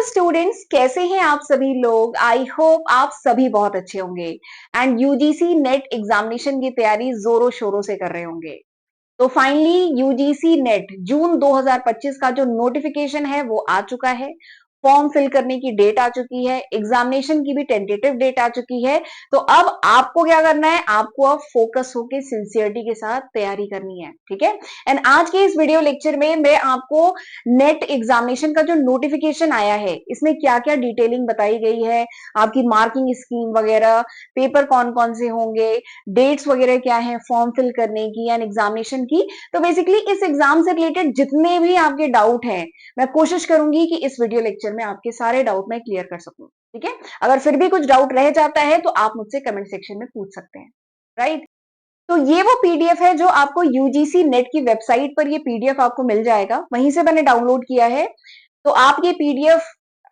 Hello students, कैसे हैं आप सभी लोग। आई होप आप सभी बहुत अच्छे होंगे एंड यूजीसी नेट एग्जामिनेशन की तैयारी जोरों शोरों से कर रहे होंगे। तो फाइनली यूजीसी नेट जून 2025 का जो नोटिफिकेशन है वो आ चुका है। फॉर्म फिल करने की डेट आ चुकी है, एग्जामिनेशन की भी टेंटेटिव डेट आ चुकी है। तो अब आपको क्या करना है, आपको अब फोकस होकर सिंसियरिटी के साथ तैयारी करनी है, ठीक है। एंड आज के इस वीडियो लेक्चर में मैं आपको नेट एग्जामिनेशन का जो नोटिफिकेशन आया है इसमें क्या क्या डिटेलिंग बताई गई है, आपकी मार्किंग स्कीम वगैरह, पेपर कौन कौन से होंगे, डेट्स वगैरह क्या है फॉर्म फिल करने की एंड एग्जामिनेशन की। तो बेसिकली इस एग्जाम से रिलेटेड जितने भी आपके डाउट हैं मैं कोशिश करूंगी कि इस वीडियो लेक्चर में आपके सारे डाउट मैं क्लियर कर सकूं, ठीक है। अगर फिर भी कुछ डाउट रह जाता है तो आप मुझसे कमेंट सेक्शन में पूछ सकते हैं, राइट। तो ये वो पीडीएफ है जो आपको यूजीसी नेट की वेबसाइट पर ये पीडीएफ आपको मिल जाएगा, वहीं से मैंने डाउनलोड किया है। तो आप ये पीडीएफ,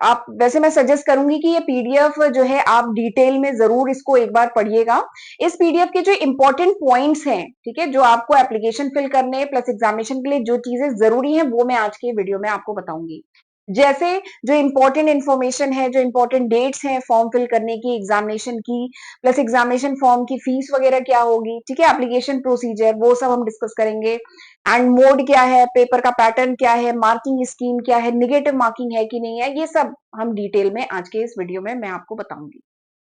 आप वैसे मैं सजेस्ट करूंगी कि ये पीडीएफ जो है आप डिटेल में जरूर इसको एक बार पढ़िएगा। इस पीडीएफ के जो इंपॉर्टेंट पॉइंट्स हैं, ठीक है, जो आपको एप्लीकेशन फिल करने प्लस एग्जामिनेशन के लिए जो चीजें जरूरी हैं वो मैं आज के वीडियो में आपको बताऊंगी। जैसे जो इंपॉर्टेंट इंफॉर्मेशन है, जो इंपॉर्टेंट डेट्स हैं फॉर्म फिल करने की, एग्जामिनेशन की, प्लस एग्जामिनेशन फॉर्म की फीस वगैरह क्या होगी, ठीक है, एप्लीकेशन प्रोसीजर, वो सब हम डिस्कस करेंगे। एंड मोड क्या है, पेपर का पैटर्न क्या है, मार्किंग स्कीम क्या है, निगेटिव मार्किंग है कि नहीं है, ये सब हम डिटेल में आज के इस वीडियो में मैं आपको बताऊंगी,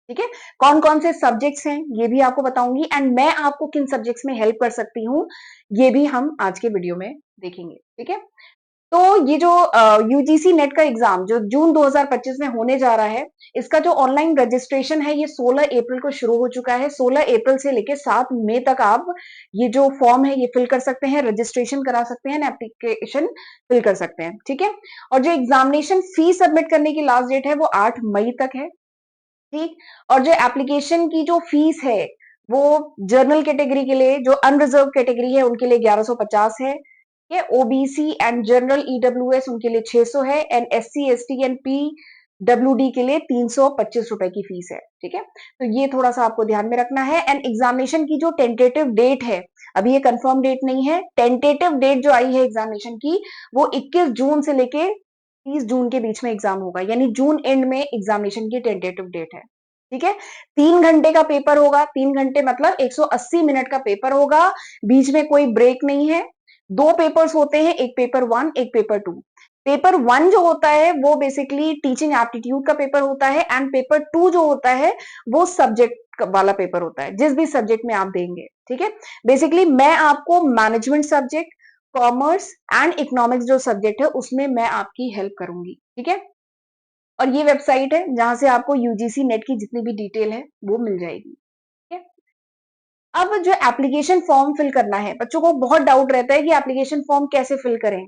ठीक है। कौन कौन से सब्जेक्ट्स हैं ये भी आपको बताऊंगी एंड मैं आपको किन सब्जेक्ट्स में हेल्प कर सकती हूँ ये भी हम आज के वीडियो में देखेंगे, ठीक है। तो ये जो यूजीसी नेट का एग्जाम जो जून 2025 में होने जा रहा है, इसका जो ऑनलाइन रजिस्ट्रेशन है ये 16 अप्रैल को शुरू हो चुका है। 16 अप्रैल से लेकर 7 मई तक आप ये जो फॉर्म है ये फिल कर सकते हैं, रजिस्ट्रेशन करा सकते हैं, एप्लीकेशन फिल कर सकते हैं, ठीक है। और जो एग्जामिनेशन फी सबमिट करने की लास्ट डेट है वो 8 मई तक है, ठीक। और जो एप्लीकेशन की जो फीस है वो जर्नल कैटेगरी के लिए, जो अनरिजर्व कैटेगरी है उनके लिए 1150 है, ये ओबीसी एंड जनरल ईडब्ल्यूएस उनके लिए 600 है and SC ST and PWD के लिए 325 रुपए की फीस है, ठीक है। तो ये थोड़ा सा आपको ध्यान में रखना है। एंड एग्जामिनेशन की जो टेंटेटिव डेट है, अभी ये कंफर्म डेट नहीं है, टेंटेटिव डेट जो आई है एग्जामिनेशन की वो 21 जून से लेके 30 जून के बीच में एग्जाम होगा, यानी जून एंड में एग्जामिनेशन की टेंटेटिव डेट है, ठीक है। 3 घंटे का पेपर होगा, 3 घंटे मतलब 180 मिनट का पेपर होगा, बीच में कोई ब्रेक नहीं है। दो पेपर्स होते हैं, एक पेपर 1 एक पेपर 2। पेपर 1 जो होता है वो बेसिकली टीचिंग एप्टीट्यूड का पेपर होता है एंड पेपर 2 जो होता है वो सब्जेक्ट वाला पेपर होता है, जिस भी सब्जेक्ट में आप देंगे, ठीक है। बेसिकली मैं आपको management subject, commerce and economics जो सब्जेक्ट है उसमें मैं आपकी हेल्प करूंगी, ठीक है। और ये वेबसाइट है जहां से आपको यूजीसी नेट की जितनी भी डिटेल है वो मिल जाएगी, ठीक है। अब जो एप्लीकेशन फॉर्म फिल करना है, बच्चों को बहुत डाउट रहता है कि एप्लीकेशन फॉर्म कैसे फिल करें,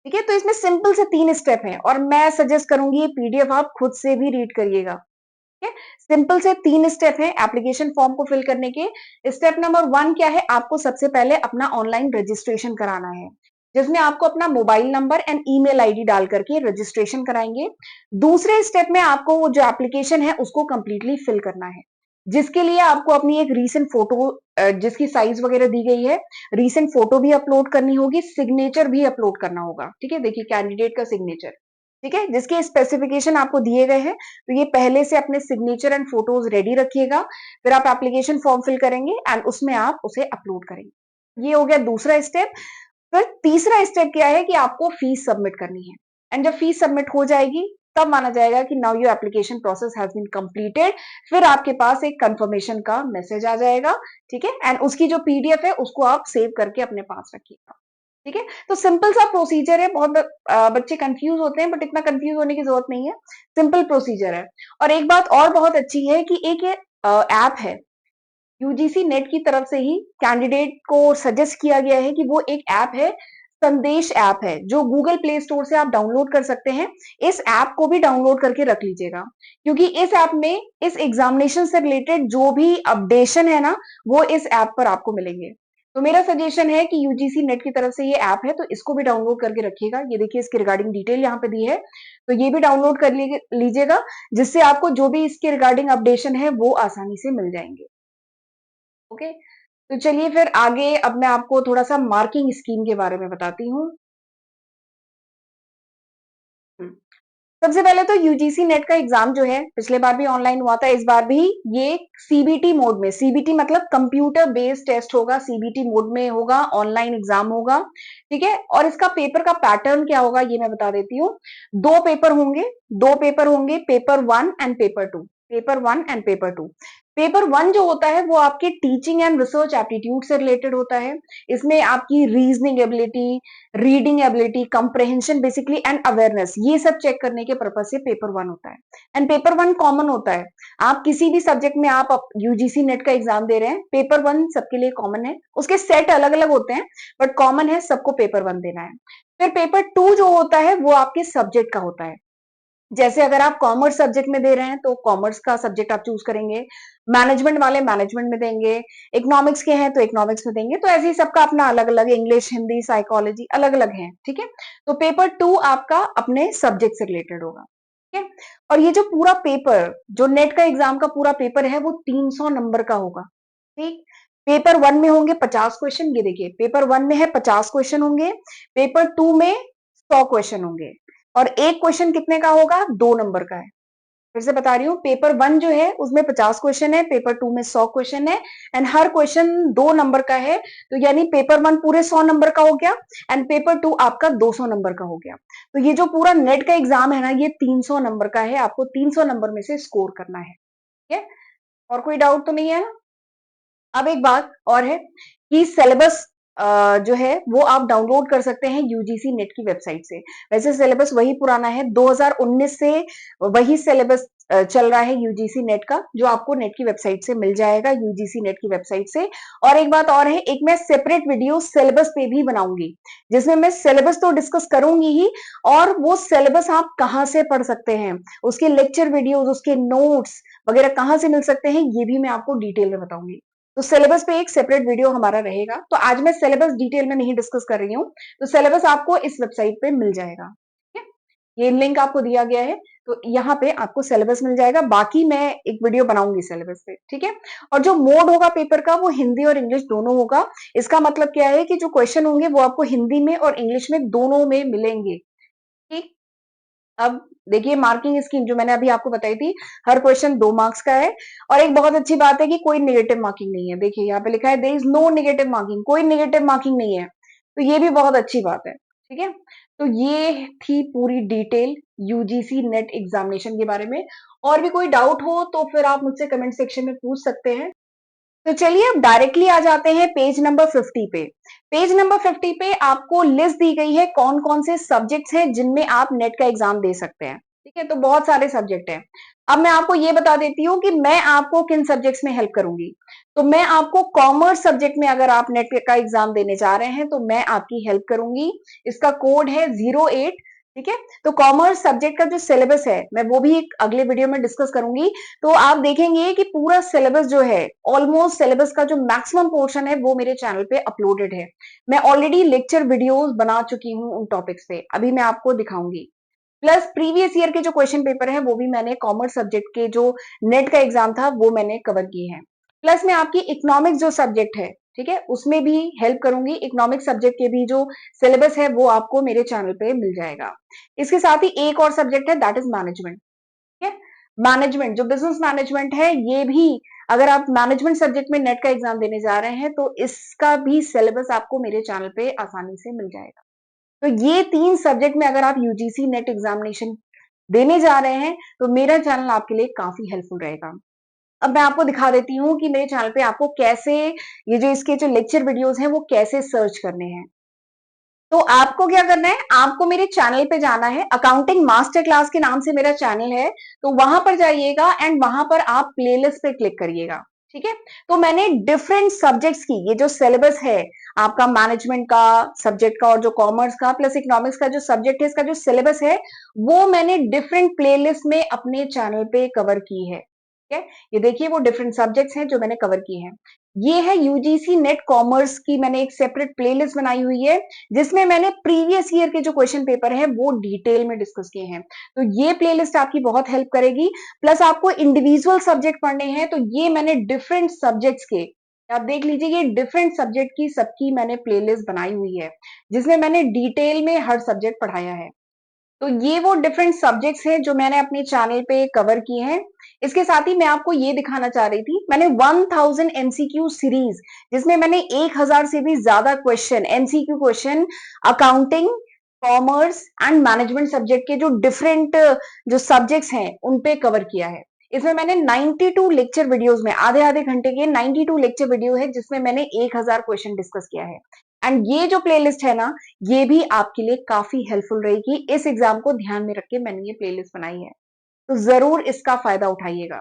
ठीक है। तो इसमें सिंपल से 3 स्टेप हैं और मैं सजेस्ट करूंगी ये पीडीएफ आप खुद से भी रीड करिएगा, ठीक है। सिंपल से 3 स्टेप हैं एप्लीकेशन फॉर्म को फिल करने के। स्टेप नंबर 1 क्या है, आपको सबसे पहले अपना ऑनलाइन रजिस्ट्रेशन कराना है, जिसमें आपको अपना mobile number and email ID डाल करके रजिस्ट्रेशन कराएंगे। दूसरे स्टेप में आपको वो जो एप्लीकेशन है उसको कंप्लीटली फिल करना है, जिसके लिए आपको अपनी एक रीसेंट फोटो, जिसकी साइज वगैरह दी गई है, रीसेंट फोटो भी अपलोड करनी होगी, सिग्नेचर भी अपलोड करना होगा, ठीक है। देखिए कैंडिडेट का सिग्नेचर, ठीक है, जिसके स्पेसिफिकेशन आपको दिए गए हैं। तो ये पहले से अपने सिग्नेचर एंड फोटोज रेडी रखिएगा, फिर आप एप्लीकेशन फॉर्म फिल करेंगे एंड उसमें आप उसे अपलोड करेंगे। ये हो गया दूसरा स्टेप। फिर तीसरा स्टेप क्या है कि आपको फीस सबमिट करनी है एंड जब फीस सबमिट हो जाएगी तब माना जाएगा कि now your application process has been completed. फिर आपके पास एक कंफर्मेशन का मैसेज आ जाएगा, ठीक है। एंड उसकी जो पीडीएफ है उसको आप सेव करके अपने पास रखिएगा, ठीक है। तो सिंपल सा प्रोसीजर है, बहुत बच्चे कंफ्यूज होते हैं बट इतना कंफ्यूज होने की जरूरत नहीं है, सिंपल प्रोसीजर है। और एक बात और बहुत अच्छी है कि एक ये ऐप है यूजीसी नेट की तरफ से ही कैंडिडेट को सजेस्ट किया गया है कि वो एक ऐप है, संदेश ऐप है, जो गूगल प्ले स्टोर से आप डाउनलोड कर सकते हैं। इस ऐप को भी डाउनलोड करके रख लीजिएगा, क्योंकि इस ऐप में इस एग्जामिनेशन से रिलेटेड जो भी अपडेशन है ना वो इस ऐप पर आपको मिलेंगे। तो मेरा सजेशन है कि यूजीसी नेट की तरफ से ये ऐप है तो इसको भी डाउनलोड करके रखिएगा। ये देखिए इसकी रिगार्डिंग डिटेल यहाँ पे दी है, तो ये भी डाउनलोड कर लीजिएगा, जिससे आपको जो भी इसके रिगार्डिंग अपडेशन है वो आसानी से मिल जाएंगे, ओके। तो चलिए फिर आगे अब मैं आपको थोड़ा सा मार्किंग स्कीम के बारे में बताती हूँ। सबसे पहले तो यूजीसी नेट का एग्जाम जो है पिछले बार भी ऑनलाइन हुआ था, इस बार भी ये सीबीटी मोड में, सीबीटी मतलब कंप्यूटर बेस्ड टेस्ट होगा, सीबीटी मोड में होगा, ऑनलाइन एग्जाम होगा, ठीक है। और इसका पेपर का पैटर्न क्या होगा ये मैं बता देती हूँ। दो पेपर होंगे, paper 1 and paper 2, paper 1 and paper 2। Paper 1 जो होता है वो आपके टीचिंग एंड रिसर्च एप्टीट्यूड से रिलेटेड होता है। इसमें आपकी reasoning ability, reading ability, comprehension basically and awareness, ये सब चेक करने के पर्पज से पेपर 1 होता है। एंड पेपर 1 कॉमन होता है। आप किसी भी सब्जेक्ट में आप यूजीसी नेट का एग्जाम दे रहे हैं, पेपर 1 सबके लिए कॉमन है। उसके सेट अलग अलग होते हैं बट कॉमन है, सबको पेपर 1 देना है। फिर पेपर 2 जो होता है वो आपके सब्जेक्ट का होता है। जैसे अगर आप कॉमर्स सब्जेक्ट में दे रहे हैं तो कॉमर्स का सब्जेक्ट आप चूज करेंगे, मैनेजमेंट वाले मैनेजमेंट में देंगे, इकोनॉमिक्स के हैं तो इकोनॉमिक्स में देंगे। तो ऐसे ही सबका अपना अलग अलग, इंग्लिश, हिंदी, साइकोलॉजी अलग अलग है, ठीक है। तो पेपर 2 आपका अपने सब्जेक्ट से रिलेटेड होगा, ठीक है। और ये जो पूरा पेपर, जो नेट का एग्जाम का पूरा पेपर है वो 300 नंबर का होगा, ठीक। पेपर 1 में होंगे 50 क्वेश्चन, ये देखिए पेपर 1 में है 50 क्वेश्चन होंगे, पेपर 2 में 100 क्वेश्चन होंगे। और एक क्वेश्चन कितने का होगा? 2 नंबर का है। फिर से बता रही हूँ, पेपर 1 जो है उसमें 50 क्वेश्चन है, पेपर 2 में 100 क्वेश्चन है एंड हर क्वेश्चन 2 नंबर का है। तो यानी पेपर 1 पूरे 100 नंबर का हो गया एंड पेपर 2 आपका 200 नंबर का हो गया। तो ये जो पूरा नेट का एग्जाम है ना, ये 300 नंबर का है, आपको 300 नंबर में से स्कोर करना है, ठीक है। और कोई डाउट तो नहीं है? अब एक बात और है कि सिलेबस जो है वो आप डाउनलोड कर सकते हैं यूजीसी नेट की वेबसाइट से। वैसे सिलेबस वही पुराना है, 2019 से वही सिलेबस चल रहा है यूजीसी नेट का, जो आपको नेट की वेबसाइट से मिल जाएगा, यूजीसी नेट की वेबसाइट से। और एक बात और है, एक मैं सेपरेट वीडियो सिलेबस पे भी बनाऊंगी, जिसमें मैं सिलेबस तो डिस्कस करूंगी ही, और वो सिलेबस आप कहाँ से पढ़ सकते हैं, उसके लेक्चर वीडियोस, उसके नोट्स वगैरह कहाँ से मिल सकते हैं, ये भी मैं आपको डिटेल में बताऊंगी। तो सिलेबस पे एक सेपरेट वीडियो हमारा रहेगा। तो आज मैं सिलेबस डिटेल में नहीं डिस्कस कर रही हूँ, तो सिलेबस आपको इस वेबसाइट पे मिल जाएगा, ठीक है। ये लिंक आपको दिया गया है, तो यहाँ पे आपको सिलेबस मिल जाएगा। बाकी मैं एक वीडियो बनाऊंगी सिलेबस पे, ठीक है। और जो मोड होगा पेपर का वो हिंदी और इंग्लिश दोनों होगा। इसका मतलब क्या है कि जो क्वेश्चन होंगे वो आपको हिंदी में और इंग्लिश में दोनों में मिलेंगे, ठीक। अब देखिए मार्किंग स्कीम जो मैंने अभी आपको बताई थी, हर क्वेश्चन 2 मार्क्स का है। और एक बहुत अच्छी बात है कि कोई नेगेटिव मार्किंग नहीं है। देखिए यहाँ पे लिखा है there is no negative marking, कोई नेगेटिव मार्किंग नहीं है। तो ये भी बहुत अच्छी बात है, ठीक है। तो ये थी पूरी डिटेल यूजीसी नेट एग्जामिनेशन के बारे में। और भी कोई डाउट हो तो फिर आप मुझसे कमेंट सेक्शन में पूछ सकते हैं। तो चलिए अब डायरेक्टली आ जाते हैं पेज नंबर 50 पे। पेज नंबर 50 पे आपको लिस्ट दी गई है कौन कौन से सब्जेक्ट्स हैं जिनमें आप नेट का एग्जाम दे सकते हैं, ठीक है। तो बहुत सारे सब्जेक्ट हैं। अब मैं आपको ये बता देती हूँ कि मैं आपको किन सब्जेक्ट्स में हेल्प करूंगी। तो मैं आपको कॉमर्स सब्जेक्ट में, अगर आप नेट का एग्जाम देने जा रहे हैं तो मैं आपकी हेल्प करूंगी। इसका कोड है 08, ठीक है। तो कॉमर्स सब्जेक्ट का जो सिलेबस है मैं वो भी एक अगले वीडियो में डिस्कस करूंगी। तो आप देखेंगे कि पूरा सिलेबस जो है, ऑलमोस्ट सिलेबस का जो मैक्सिमम पोर्शन है वो मेरे चैनल पे अपलोडेड है। मैं ऑलरेडी लेक्चर वीडियोस बना चुकी हूँ उन टॉपिक्स पे, अभी मैं आपको दिखाऊंगी। प्लस प्रीवियस ईयर के जो क्वेश्चन पेपर है वो भी मैंने कॉमर्स सब्जेक्ट के जो नेट का एग्जाम था वो मैंने कवर किए हैं। प्लस मैं आपकी इकोनॉमिक्स जो सब्जेक्ट है, ठीक है, उसमें भी हेल्प करूंगी। इकोनॉमिक्स सब्जेक्ट के भी जो सिलेबस है वो आपको मेरे चैनल पे मिल जाएगा। इसके साथ ही एक और सब्जेक्ट है, दैट इज मैनेजमेंट, ठीक है। मैनेजमेंट जो बिजनेस मैनेजमेंट है, ये भी अगर आप मैनेजमेंट सब्जेक्ट में नेट का एग्जाम देने जा रहे हैं तो इसका भी सिलेबस आपको मेरे चैनल पे आसानी से मिल जाएगा। तो ये 3 सब्जेक्ट में अगर आप यूजीसी नेट एग्जामिनेशन देने जा रहे हैं तो मेरा चैनल आपके लिए काफी हेल्पफुल रहेगा। अब मैं आपको दिखा देती हूँ कि मेरे चैनल पे आपको कैसे ये जो इसके जो लेक्चर वीडियोस हैं वो कैसे सर्च करने हैं। तो आपको क्या करना है, आपको मेरे चैनल पे जाना है, अकाउंटिंग मास्टर क्लास के नाम से मेरा चैनल है। तो वहां पर जाइएगा एंड वहां पर आप प्लेलिस्ट पे क्लिक करिएगा, ठीक है। तो मैंने डिफरेंट सब्जेक्ट्स की ये जो सिलेबस है, आपका मैनेजमेंट का सब्जेक्ट का और जो कॉमर्स का प्लस इकोनॉमिक्स का जो सब्जेक्ट है, इसका जो सिलेबस है वो मैंने डिफरेंट प्लेलिस्ट में अपने चैनल पे कवर की है, ठीक है। ये देखिए वो डिफरेंट सब्जेक्ट्स हैं जो मैंने कवर किए हैं। ये है यूजीसी नेट कॉमर्स की, मैंने एक सेपरेट प्लेलिस्ट बनाई हुई है जिसमें मैंने प्रीवियस ईयर के जो क्वेश्चन पेपर है वो डिटेल में डिस्कस किए हैं। तो ये प्लेलिस्ट आपकी बहुत हेल्प करेगी। प्लस आपको इंडिविजुअल सब्जेक्ट पढ़ने हैं तो ये मैंने डिफरेंट सब्जेक्ट्स के, आप देख लीजिए, ये डिफरेंट सब्जेक्ट की सबकी मैंने प्लेलिस्ट बनाई हुई है जिसमें मैंने डिटेल में हर सब्जेक्ट पढ़ाया है। तो ये वो डिफरेंट सब्जेक्ट्स हैं जो मैंने अपने चैनल पे कवर किए हैं। इसके साथ ही मैं आपको ये दिखाना चाह रही थी, मैंने 1000 एमसीक्यू सीरीज जिसमें मैंने 1000 से भी ज्यादा question MCQ question accounting, commerce and management subject के जो डिफरेंट जो सब्जेक्ट्स हैं उन पे कवर किया है। इसमें मैंने 92 लेक्चर वीडियोस में आधे आधे घंटे के 92 लेक्चर वीडियो है जिसमें मैंने 1000 क्वेश्चन डिस्कस किया है। एंड ये जो प्लेलिस्ट है ना, ये भी आपके लिए काफी हेल्पफुल रहेगी। इस एग्जाम को ध्यान में रख के मैंने ये प्लेलिस्ट बनाई है, तो जरूर इसका फायदा उठाइएगा।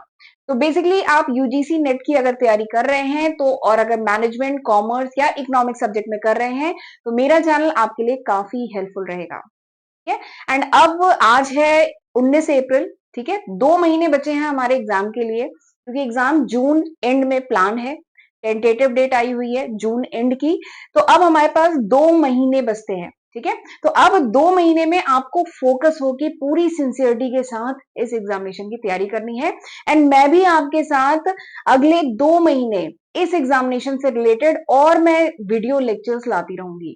तो बेसिकली आप यूजीसी नेट की अगर तैयारी कर रहे हैं तो, और अगर मैनेजमेंट, कॉमर्स या इकोनॉमिक सब्जेक्ट में कर रहे हैं तो मेरा चैनल आपके लिए काफी हेल्पफुल रहेगा। ठीक है। एंड अब आज है 19 अप्रैल, ठीक है, 2 महीने बचे हैं हमारे एग्जाम के लिए, क्योंकि एग्जाम जून एंड में प्लान है। टेंटेटिव डेट आई हुई है जून एंड की। तो अब हमारे पास 2 महीने बचते हैं, ठीक है। तो अब 2 महीने में आपको फोकस होकर पूरी सिंसियरिटी के साथ इस एग्जामिनेशन की तैयारी करनी है। एंड मैं भी आपके साथ अगले 2 महीने इस एग्जामिनेशन से रिलेटेड और मैं वीडियो लेक्चर्स लाती रहूंगी।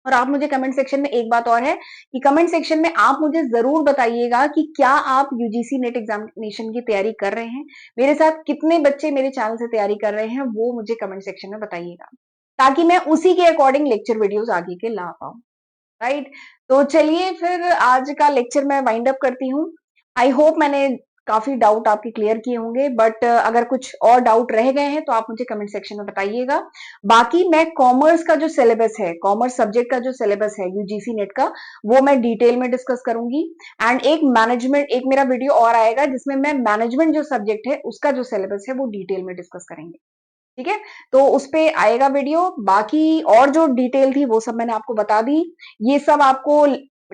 और आप मुझे कमेंट सेक्शन में, एक बात और है कि कमेंट सेक्शन में आप मुझे जरूर बताइएगा कि क्या आप यूजीसी नेट एग्जामिनेशन की तैयारी कर रहे हैं। मेरे साथ कितने बच्चे मेरे चैनल से तैयारी कर रहे हैं वो मुझे कमेंट सेक्शन में बताइएगा, ताकि मैं उसी के अकॉर्डिंग लेक्चर वीडियोस आगे के ला पाऊं। राइट। तो चलिए फिर आज का लेक्चर मैं वाइंड अप करती हूँ। आई होप मैंने काफी डाउट आपके क्लियर किए होंगे, बट अगर कुछ और डाउट रह गए हैं तो आप मुझे कमेंट सेक्शन में बताइएगा। बाकी मैं कॉमर्स का जो सिलेबस है, कॉमर्स सब्जेक्ट का जो सिलेबस है यूजीसी नेट का, वो मैं डिटेल में डिस्कस करूंगी। एंड एक मैनेजमेंट, एक मेरा वीडियो और आएगा जिसमें मैं मैनेजमेंट जो सब्जेक्ट है उसका जो सिलेबस है वो डिटेल में डिस्कस करेंगे। ठीक है। तो उस पे आएगा वीडियो। बाकी और जो डिटेल थी वो सब मैंने आपको बता दी। ये सब आपको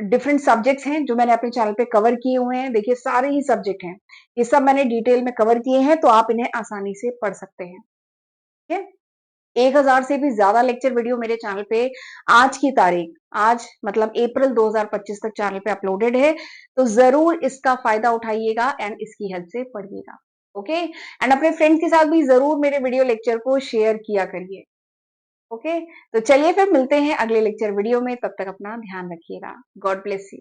डिफरेंट सब्जेक्ट्स हैं जो मैंने अपने चैनल पे कवर किए हुए हैं। देखिए सारे ही सब्जेक्ट हैं, ये सब मैंने डिटेल में कवर किए हैं, तो आप इन्हें आसानी से पढ़ सकते हैं। ठीक है। 1000 से भी ज्यादा लेक्चर वीडियो मेरे चैनल पे आज की तारीख, आज मतलब अप्रैल 2025 तक चैनल पे अपलोडेड है। तो जरूर इसका फायदा उठाइएगा एंड इसकी हेल्प से पढ़िएगा। ओके। एंड अपने फ्रेंड्स के साथ भी जरूर मेरे वीडियो लेक्चर को शेयर किया करिए। ओके। तो चलिए फिर मिलते हैं अगले लेक्चर वीडियो में, तब तक अपना ध्यान रखिएगा। God bless you.